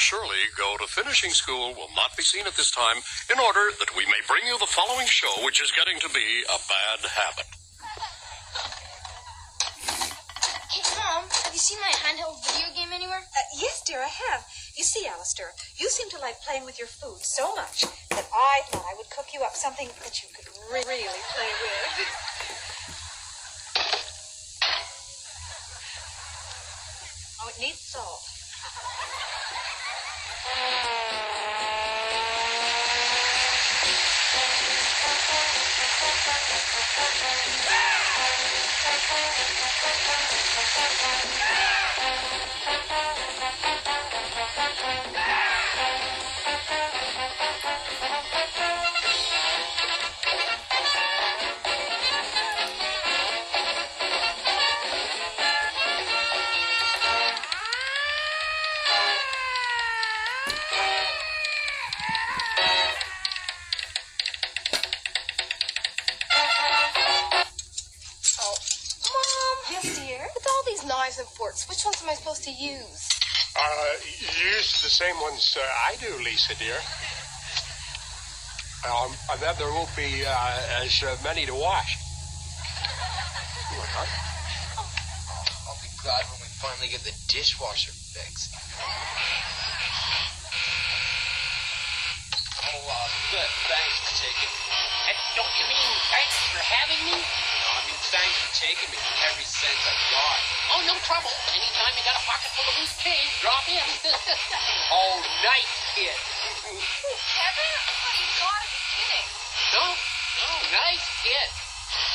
surely go to finishing school will not be seen at this time in order that we may bring you the following show, which is getting to be a bad habit. Hey, Mom, have you seen my handheld video game anywhere? Yes, dear, I have. You see, Alistair, you seem to like playing with your food so much that I thought I would cook you up something that you could really play with. Oh, it needs salt. Knives and forks. Which ones am I supposed to use? Use the same ones I do, Lisa, dear. And then there won't be as many to wash. What? I'll be glad when we finally get the dishwasher fixed. Good. Thanks for taking me. Don't you mean thanks for having me? No, I mean thanks for taking me. Every cent I got. Oh, no trouble. Anytime you got a pocket full of loose change, drop in. Oh, nice kid. Kevin? Oh, you gotta be kidding. No, nice kid.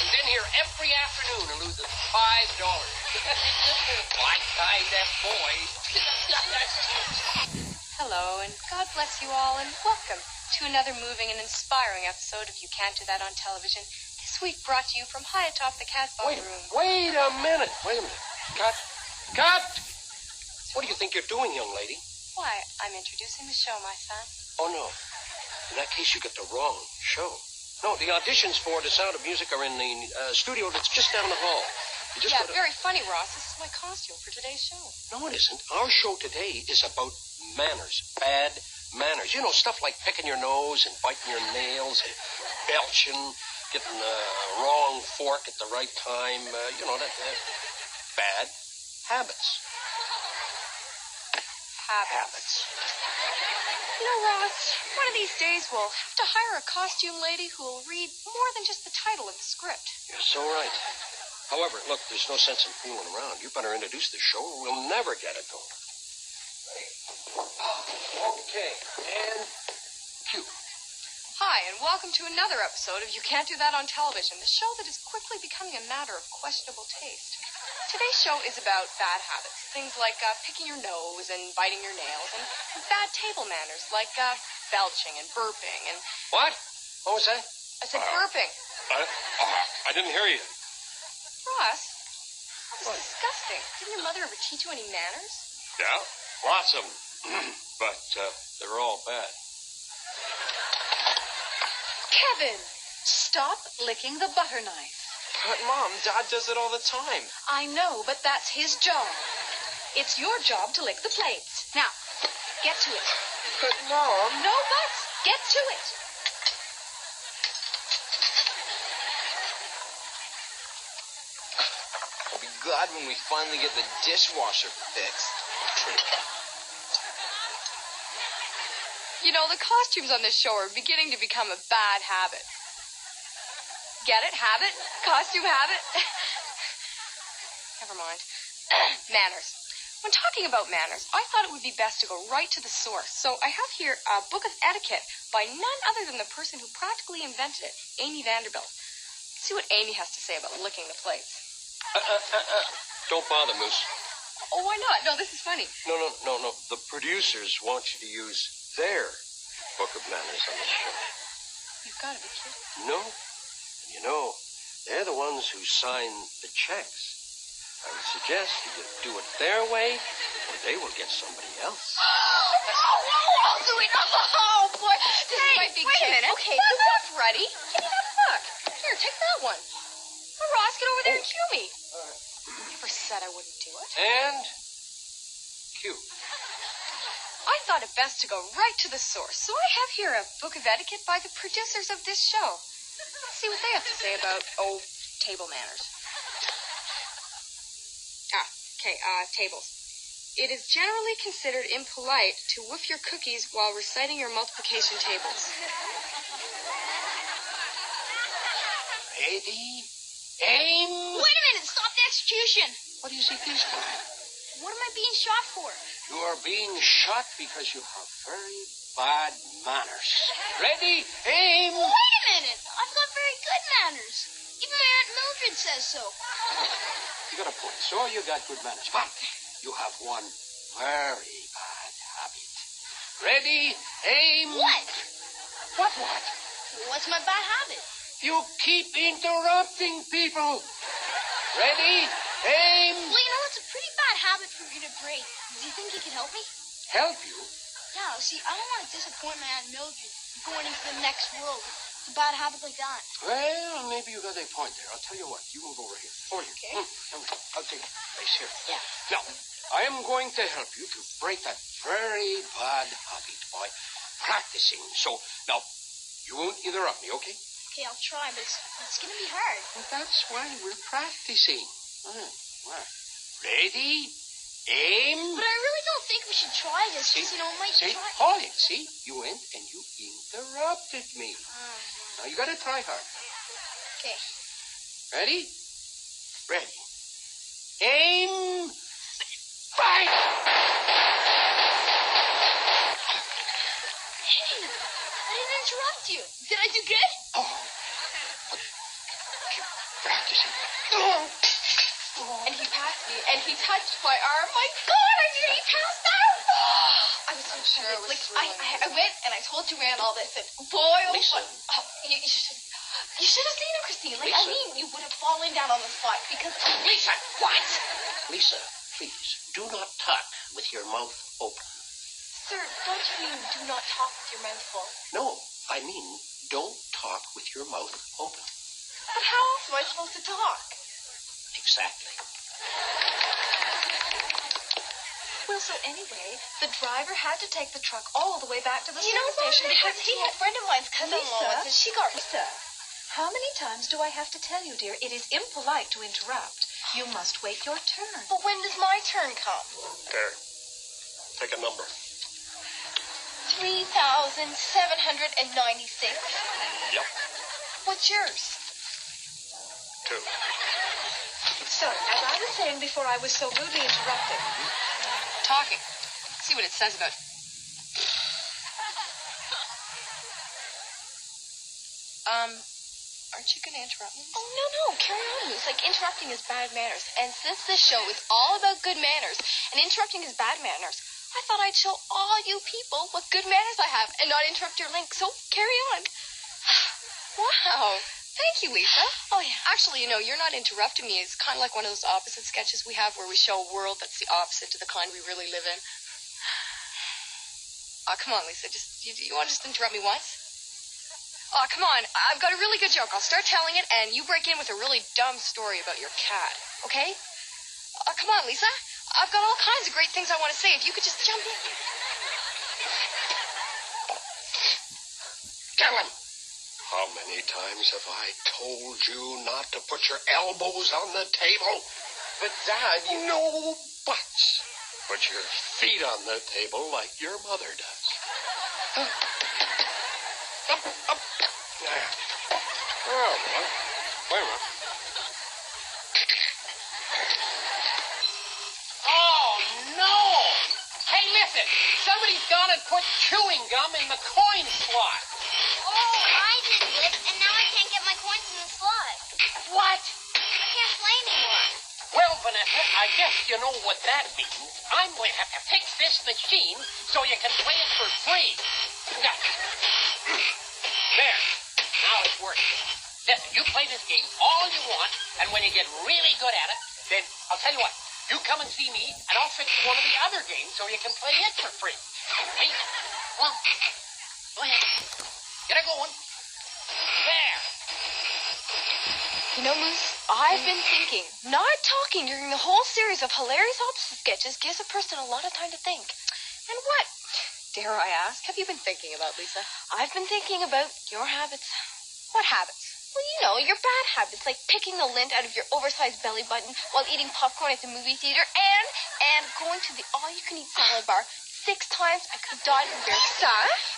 He's in here every afternoon and loses $5. My size, that boy. Hello, and God bless you all, and welcome to another moving and inspiring episode of You Can't Do That on Television. This week brought to you from high atop the Casbah room. Wait a minute. Cut! What do you think you're doing, young lady? Why, I'm introducing the show, my son. Oh, no. In that case, you get the wrong show. No, the auditions for The Sound of Music are in the studio that's just down the hall. You just Yeah, very funny, Ross. This is my costume for today's show. No, it isn't. Our show today is about manners. Bad manners. You know, stuff like picking your nose and biting your nails and belching, getting the wrong fork at the right time. You know, that bad habits. Habits. You know, Ross, one of these days we'll have to hire a costume lady who will read more than just the title of the script. You're so right. However, look, there's no sense in fooling around. You better introduce the show or we'll never get it going. Okay, and cue. Hi, and welcome to another episode of You Can't Do That on Television, the show that is quickly becoming a matter of questionable taste. Today's show is about bad habits, things like picking your nose and biting your nails, and bad table manners like belching and burping and... What? What was that? I said burping. I didn't hear you. Ross, that was disgusting. Didn't your mother ever teach you any manners? Yeah, lots of them. But they're all bad. Kevin, stop licking the butter knife. But, Mom, Dad does it all the time. I know, but that's his job. It's your job to lick the plates. Now, get to it. But, Mom... No buts. Get to it. I'll be glad when we finally get the dishwasher fixed. You know, the costumes on this show are beginning to become a bad habit. Get it? Habit? Costume habit? Never mind. Manners. When talking about manners, I thought it would be best to go right to the source. So I have here a book of etiquette by none other than the person who practically invented it, Amy Vanderbilt. Let's see what Amy has to say about licking the plates. Don't bother, Moose. Oh, why not? No, this is funny. No. The producers want you to use their book of manners on the show. You've got to be kidding. No. You know, they're the ones who sign the checks. I would suggest you do it their way, or they will get somebody else. I'll do it. Oh, boy. This is my big wait a kick. minute. Okay, the book's ready. Give me that book. Here, take that one. Oh, Ross, get over there and cue me. Never said I wouldn't do it. And cue. I thought thought it best to go right to the source. So I have here a book of etiquette by the producers of this show. Let's see what they have to say about, table manners. Tables. It is generally considered impolite to woof your cookies while reciting your multiplication tables. Ready? Aim! Wait a minute, stop the execution. What do you think this time? What am I being shot for? You are being shot because you have very bad manners. Ready? Aim! Wait a minute, I've got very good manners. Even my Aunt Mildred says so. You got a point. So you got good manners. But you have one very bad habit. Ready? Aim! What? What? What's my bad habit? You keep interrupting people. Ready? Aim! Well, you know, it's a pretty bad habit for you to break. Do you think you can help me? Help you? Yeah, see, I don't want to disappoint my Aunt Mildred going into the next world. It's a bad habit like that. Well, maybe you got a point there. I'll tell you what. You move over here. Over here. Okay. I'll take a place here. Yeah. Now, I am going to help you to break that very bad habit by practicing. So, now, you won't interrupt me, okay? Okay, I'll try, but it's going to be hard. Well, that's why we're practicing. Well. Ready? Aim! But I really don't think we should try this, because, you know, it might See? try... Hold it. See? You went and you interrupted me. Now, you got to try hard. Okay. Ready? Ready. Aim! Fire! Hey, I didn't interrupt you. Did I do good? Oh. Keep practicing. And he passed me, and he touched my arm. My God, he passed out! I was so sure it was I went and I told Joanne all this, and boy, Lisa. you should have seen him, Christine. Like, Lisa. I mean, you would have fallen down on the spot because... Lisa, what? Lisa, please, do not talk with your mouth open. Sir, don't you mean do not talk with your mouth full? No, I mean, don't talk with your mouth open. But how else am I supposed to talk? Exactly. Well, so anyway, the driver had to take the truck all the way back to the service station because he had a friend of mine's cousin Lisa, and she got... Lisa, how many times do I have to tell you, dear? It is impolite to interrupt. You must wait your turn. But when does my turn come? There. Take a number. 3,796. Yep. What's yours? 2. So, as I was saying before I was so rudely interrupted. Talking. See what it says about... Aren't you going to interrupt me? Oh, no. Carry on, Moose. Like, interrupting is bad manners. And since this show is all about good manners, and interrupting is bad manners, I thought I'd show all you people what good manners I have and not interrupt your link. So, carry on. Wow. Thank you, Lisa. Oh, yeah. Actually, you know, you're not interrupting me. It's kind of like one of those opposite sketches we have where we show a world that's the opposite to the kind we really live in. Oh, come on, Lisa. You want to just interrupt me once? Oh, come on. I've got a really good joke. I'll start telling it, and you break in with a really dumb story about your cat, okay? Come on, Lisa. I've got all kinds of great things I want to say. If you could just jump in. Tell him. How many times have I told you not to put your elbows on the table? But, Dad, no buts. Put your feet on the table like your mother does. Up. There. Oh, well. Wait a minute. Oh, no! Hey, listen. Somebody's gone and put chewing gum in the coin slot. Oh, I did it, and now I can't get my coins in the slot. What? I can't play anymore. Well, Vanessa, I guess you know what that means. I'm going to have to fix this machine so you can play it for free. There. Now it's working. Listen, you play this game all you want, and when you get really good at it, then I'll tell you what. You come and see me, and I'll fix one of the other games so you can play it for free. Hey, well, go ahead. Get her going. There. You know, Moose, I've been thinking, not talking during the whole series of hilarious opposite sketches gives a person a lot of time to think. And what? dare I ask, have you been thinking about, Lisa? I've been thinking about your habits. What habits? Well, you know, your bad habits, like picking the lint out of your oversized belly button while eating popcorn at the movie theater and going to the all-you-can-eat salad bar 6 times. I could have died from Lisa?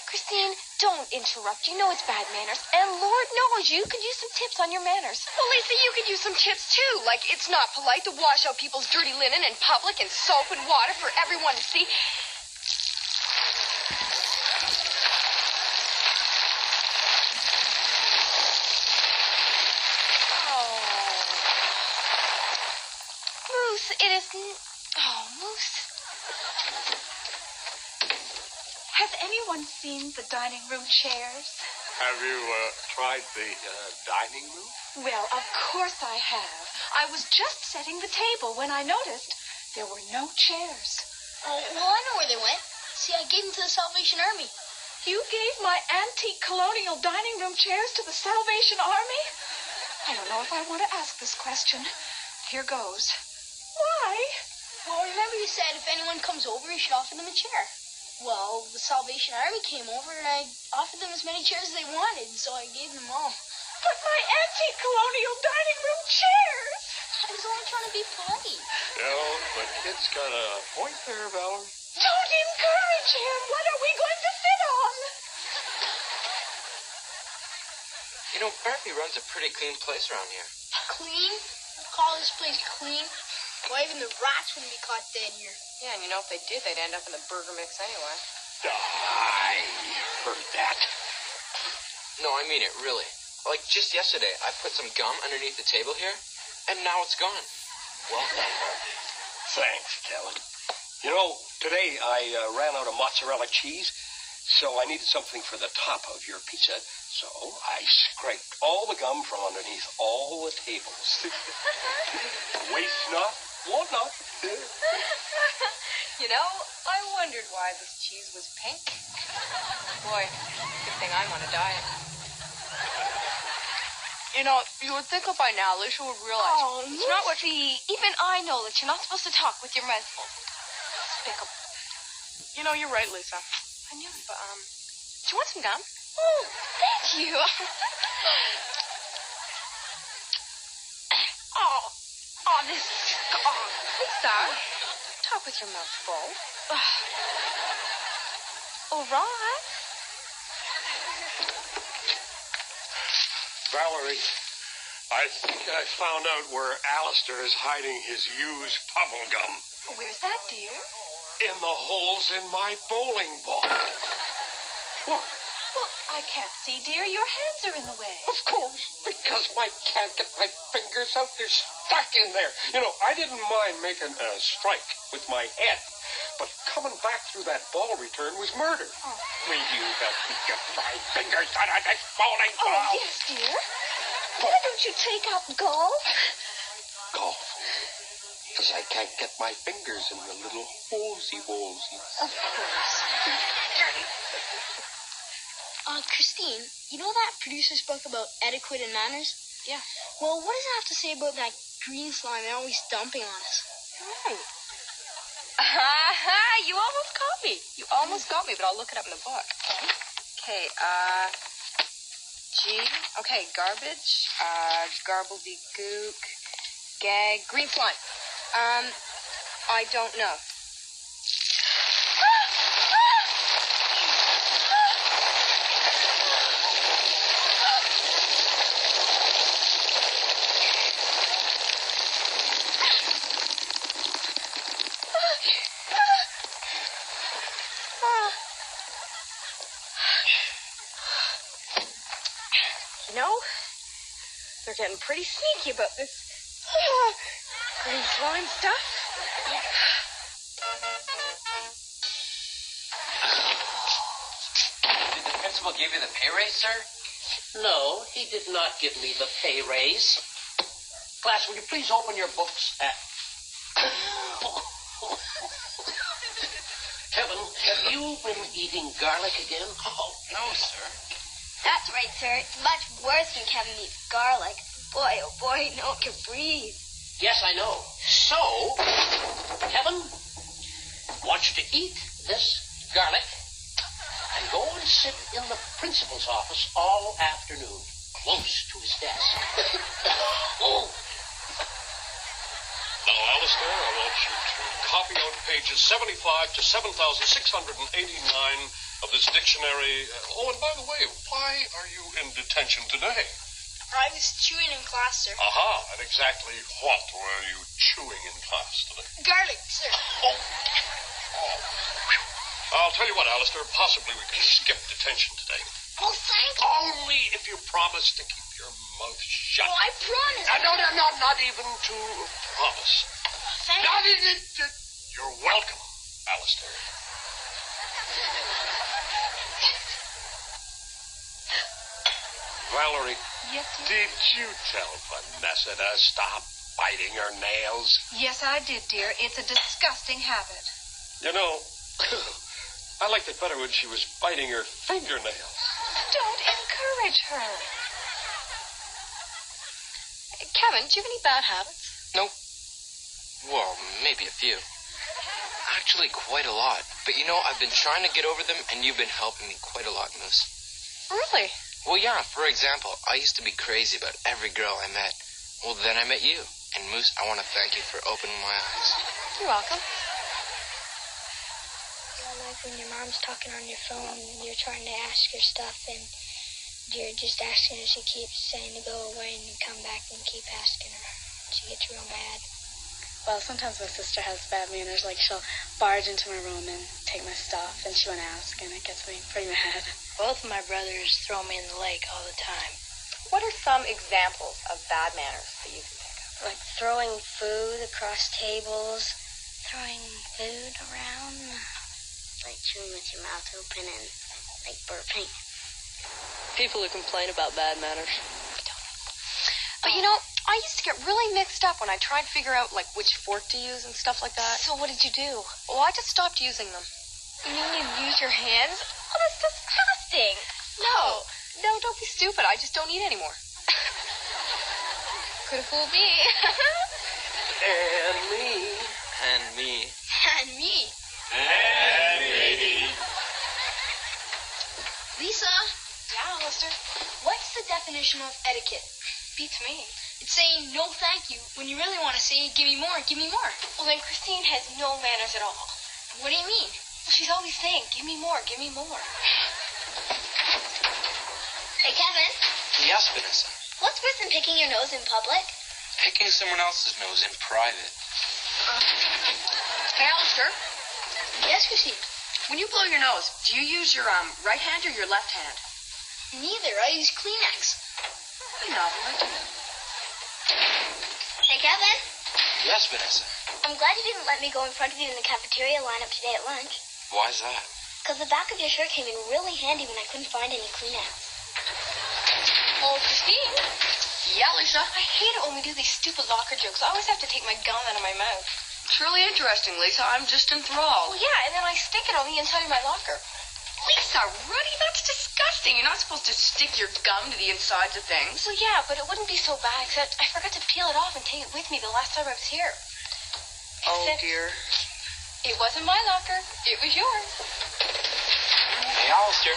Christine, don't interrupt. You know it's bad manners. And Lord knows you could use some tips on your manners. Well, Lisa, you could use some tips, too. Like, it's not polite to wash out people's dirty linen in public in soap and water for everyone to see. Moose, it isn't... Oh, Moose. Has anyone seen the dining room chairs? Have you tried the dining room? Well, of course I have. I was just setting the table when I noticed there were no chairs. Oh, well, I know where they went. See, I gave them to the Salvation Army. You gave my antique colonial dining room chairs to the Salvation Army? I don't know if I want to ask this question. Here goes. Why? Well, remember you said if anyone comes over, you should offer them a chair. Well, the Salvation Army came over, and I offered them as many chairs as they wanted, so I gave them all. But my antique colonial dining room chairs! I was only trying to be polite. No, but kid's got a point there, Valerie. Don't encourage him! What are we going to sit on? You know, Barbie runs a pretty clean place around here. Clean? Call this place clean? Why, even the rats wouldn't be caught dead here. Yeah, and you know, if they did, they'd end up in the burger mix anyway. I heard that. No, I mean it, really. Like, just yesterday, I put some gum underneath the table here, and now it's gone. Well done, Bart. Thanks, Kellen. You know, today I ran out of mozzarella cheese, so I needed something for the top of your pizza. So I scraped all the gum from underneath all the tables. Waste not, want not. You know, I wondered why this cheese was pink. Boy, good thing I'm on a diet. You know, you would think by now Alicia would realize it's not what... See, even I know that you're not supposed to talk with your mouth full. Despicable. You know, you're right, Lisa. I knew it, but, do you want some gum? Oh, thank you. Lisa, talk with your mouth full. All right. Valerie, I think I found out where Alistair is hiding his used bubble gum. Where's that, dear? In the holes in my bowling ball. Look. Well, I can't see, dear. Your hands are in the way. Of course, because I can't get my fingers out. They're stuck in there. You know, I didn't mind making a strike with my head, but coming back through that ball return was murder. Oh. Will you help me get my fingers out of this bowling ball? Oh, yes, dear. Why don't you take up golf? Golf. Because I can't get my fingers in the little holesy-wolesies. Of course. Christine, you know that producer's book about etiquette and manners? Yeah. Well, what does it have to say about that green slime they're always dumping on us? Right. You almost got me. You almost got me, but I'll look it up in the book. Okay, G. Okay, garbage, garbledy-gook, gag, green slime. I don't know. You know, they're getting pretty sneaky about this green slime stuff. Did the principal give you the pay raise, sir? No, he did not give me the pay raise. Class, will you please open your books at... Kevin, have you been eating garlic again? Oh, no, sir. That's right, sir. It's much worse when Kevin eats garlic. Boy, oh boy, no one can breathe. Yes, I know. So, Kevin, I want you to eat this garlic sit in the principal's office all afternoon, close to his desk. Oh. Now, Alistair, I want you to copy out pages 75 to 7,689 of this dictionary. Oh, and by the way, why are you in detention today? I was chewing in class, sir. Aha, and exactly what were you chewing in class today? Garlic, sir. Oh. I'll tell you what, Alistair, possibly we can skip detention today. Oh, thank you. Only if you promise to keep your mouth shut. Oh, I promise. No, not even to promise. Thank you. You're welcome, Alistair. Valerie, Yes, did you tell Vanessa to stop biting her nails? Yes, I did, dear. It's a disgusting habit. You know, I liked it better when she was biting her fingernails. Don't encourage her. Kevin, do you have any bad habits? Nope. Well, maybe a few. Actually, quite a lot. But you know, I've been trying to get over them, and you've been helping me quite a lot, Moose. Really? Well, yeah, for example, I used to be crazy about every girl I met. Well, then I met you. And Moose, I want to thank you for opening my eyes. You're welcome. Like when your mom's talking on your phone and you're trying to ask her stuff and you're just asking her, she keeps saying to go away and you come back and keep asking her. She gets real mad. Well, sometimes my sister has bad manners, like she'll barge into my room and take my stuff, and she won't ask, and it gets me pretty mad. Both of my brothers throw me in the lake all the time. What are some examples of bad manners that you can think of? Like throwing food across tables, throwing food around. Like chewing with your mouth open and like burping. People who complain about bad manners. But you know, I used to get really mixed up when I tried to figure out like which fork to use and stuff like that. So what did you do? Well, I just stopped using them. You mean you use your hands? Oh, that's disgusting. No, don't be stupid. I just don't eat anymore. Could have fooled me. And me. And me. And me. And me. Lisa, Yeah, Lester. what's the definition of etiquette? Beats me. It's saying no thank you when you really want to say give me more, give me more. Well, then Christine has no manners at all. What do you mean? Well, she's always saying, give me more, give me more. Hey, Kevin, Yes, Vanessa. what's worse than picking your nose in public? Picking someone else's nose in private. Hey, Alistair, Yes, Christine. when you blow your nose, do you use your right hand or your left hand? Neither. I use Kleenex. You novel. Hey, Kevin, Yes, Vanessa. I'm glad you didn't let me go in front of you in the cafeteria lineup today at lunch. Why's that? Because the back of your shirt came in really handy when I couldn't find any Kleenex. Oh, Christine. Yeah, Lisa. I hate it when we do these stupid locker jokes. I always have to take my gum out of my mouth. It's really interesting, Lisa. I'm just enthralled. Well, yeah, and then I stick it on the inside of my locker. Lisa, Ruddy, that's disgusting. You're not supposed to stick your gum to the insides of things. Well, yeah, but it wouldn't be so bad, except I forgot to peel it off and take it with me the last time I was here. Oh, Except dear. It wasn't my locker. It was yours. Hey, Alistair.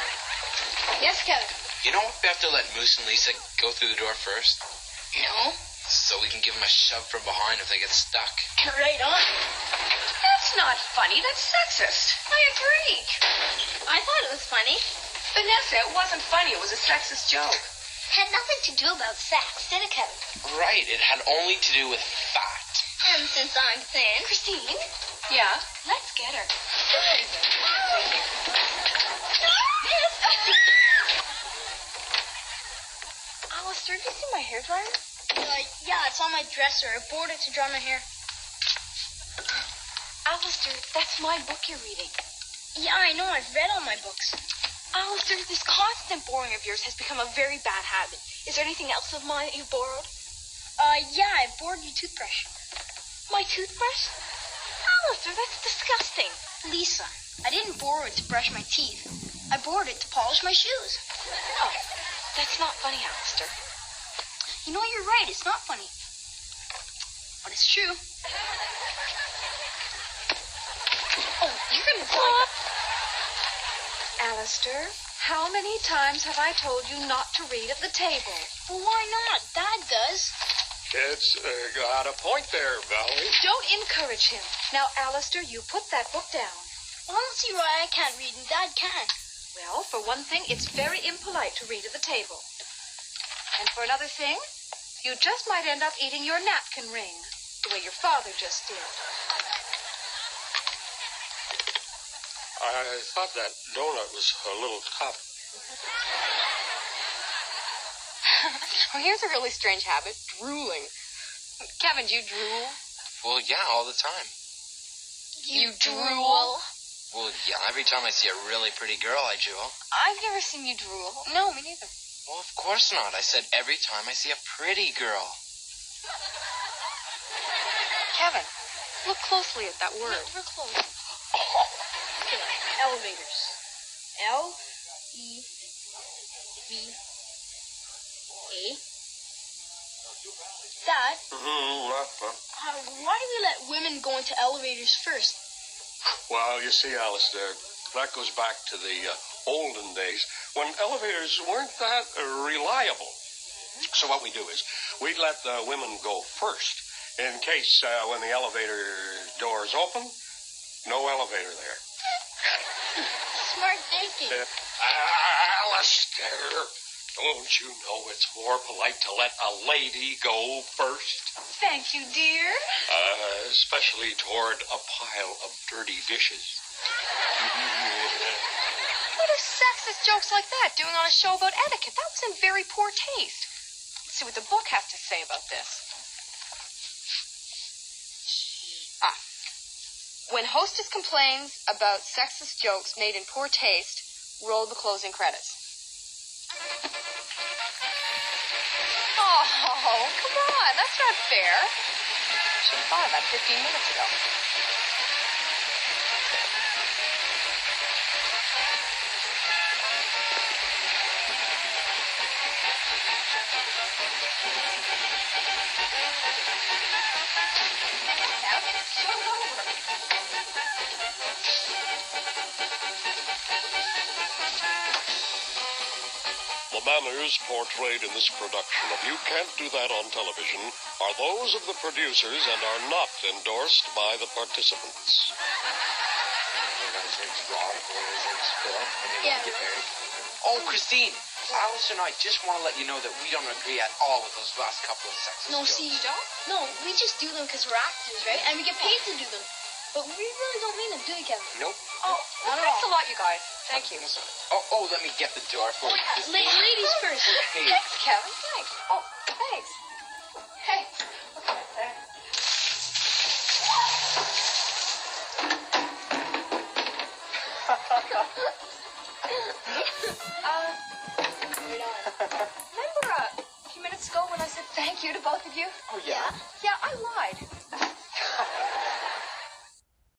Yes, Kevin. You know we have to let Moose and Lisa go through the door first? No. So we can give them a shove from behind if they get stuck. Right on. That's not funny. That's sexist. I agree. I thought it was funny. Vanessa, it wasn't funny. It was a sexist joke. Had nothing to do about sex, did it, Kevin? Right, it had only to do with fat. And since I'm thin, Christine, Yeah? let's get her. Alistair, did you see my hairdryer? yeah, it's on my dresser. I bored it to dry my hair. Alistair, that's my book you're reading. Yeah, I know. I've read all my books. Alistair, this constant borrowing of yours has become a very bad habit. Is there anything else of mine that you borrowed? Yeah, I borrowed your toothbrush. My toothbrush? Alistair, that's disgusting. Lisa, I didn't borrow it to brush my teeth. I borrowed it to polish my shoes. Oh, that's not funny, Alistair. You know, you're right. It's not funny. But it's true. Oh, you're gonna die. Alistair, How many times have I told you not to read at the table? Well, why not? Dad does. Kids got a point there, Valerie. Don't encourage him. Now, Alistair, you put that book down. Well, I don't see why I can't read and Dad can. Well, for one thing, it's very impolite to read at the table. And for another thing, you just might end up eating your napkin ring, the way your father just did. I thought that donut was a little tough. Well, here's a really strange habit, drooling. Kevin, do you drool? Well, yeah, all the time. You drool? Well, yeah, every time I see a really pretty girl, I drool. I've never seen you drool. No, me neither. Well, of course not. I said every time I see a pretty girl. Kevin, look closely at that word. We're close. Okay, elevators. L-E-V-A. Dad, why do we let women go into elevators first? Well, you see, Alistair, that goes back to the olden days when elevators weren't that reliable. So what we do is we'd let the women go first in case when the elevator doors open, no elevator there. Smart thinking. Alistair, don't you know it's more polite to let a lady go first? Thank you, dear. Especially toward a pile of dirty dishes. What are sexist jokes like that doing on a show about etiquette? That was in very poor taste. Let's see what the book has to say about this. When hostess complains about sexist jokes made in poor taste, roll the closing credits. Oh, come on. That's not fair. Should have thought of that 15 minutes ago. The manners portrayed in this production of You Can't Do That on Television are those of the producers and are not endorsed by the participants. Yeah. Oh, Christine, Alice and I just want to let you know that we don't agree at all with those last couple of sexist No, jokes. see, you don't? No, we just do them because we're actors, right? And we get paid to do them. But we really don't mean them, do we, Kevin? Nope. Oh, well, thanks a lot, you guys. Thank you. Oh, let me get the door for you. Ladies first. Hey. Thanks, Kevin. Thanks. Oh, thanks. Hey. Remember a few minutes ago when I said thank you to both of you? Oh, yeah? Yeah, I lied.